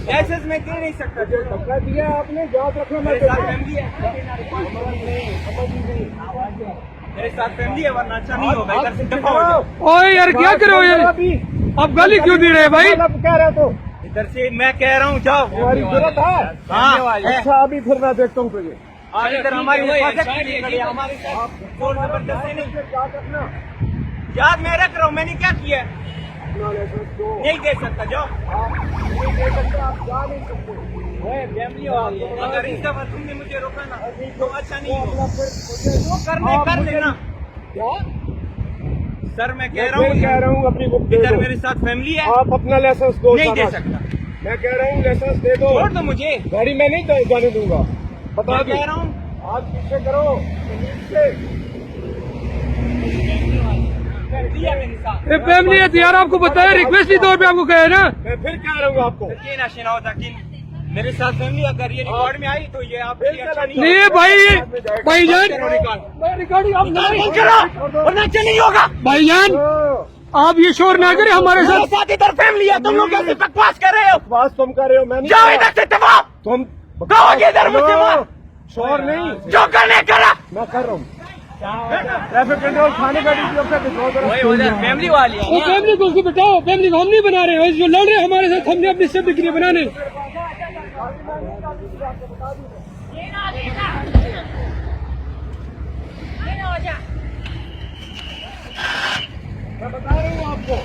Licence में दे नहीं सकता, जो धक्का दिया आपने जवाब रखना। मेरे साथ फैमिली है, मेरे साथ फैमिली है, वरना अच्छा नहीं होगा। इधर से दफा हो जाओ। ओए यार क्या करो यार, आप गाली क्यों दे रहे हैं भाई? आप कह रहे हो तो इधर से मैं कह रहा हूँ जाओ। तुम्हारी जरूरत है? हाँ अच्छा, अभी फिर मैं देखता हूँ तुझे। आज इधर हमारी हिफाजत के लिए खड़े हैं, हमारे साथ जोर जबरदस्ती नहीं। याद रखना। याद मैं रख रहा हूँ, मैंने क्या किया? अपना लाइसेंस दो। नहीं दे सकता, जाओ। आप नहीं दे सकते, आप जा नहीं सकते। अगर इस दफा तुमने मुझे रोका ना तो अच्छा नहीं अपना होगा। फिर जो करने कर लेना। क्या सर मैं कह कह रहा हूँ अपनी बुक दे इधर दो। मेरे साथ फैमिली है, आप अपना लाइसेंस दो। नहीं दे शाबाश। सकता। मैं कह रहा हूँ लाइसेंस दे दो। छोड़ दो मुझे, गाड़ी मैं नहीं जाने दूंगा, बता मैं दो। कह रहा हूँ। आप पीछे करो से। दिया मेरे साथ। फैमिली है यार, आपको बताया रिक्वेस्ट के तौर पे आपको कहे ना। मैं फिर कह रहा हूँ आपको, ये ना सुनाओ ताकि मेरे साथ फैमिली अगर ये रिकॉर्ड में आई तो ये आपके लिए अच्छा नहीं नहीं भाईजान, रिकॉर्डिंग आप वरना अच्छा नहीं होगा। भाईजान आप ये शोर ना करें हमारे मेरे साथ। साथ इधर फैमिली है, तुम लोग कैसे बकवास कर रहे हो? बकवास तुम कर रहे हो, मैं नहीं जाओ कर इधर रहा। से दबाओ, तुम कहोगे इधर मुझसे मार। शोर नहीं, जो करने करा। मैं कर रहा हूँ। ट्रैफिक कंट्रोल थाने का फैमिली वाली वो फैमिली को उसको बिठाओ, फैमिली को हम नहीं बना रहे हैं, जो लड़ रहे हैं हमारे साथ हमने अपनी सेफ्टी के लिए बनाने। मैं बता रहा हूँ आपको।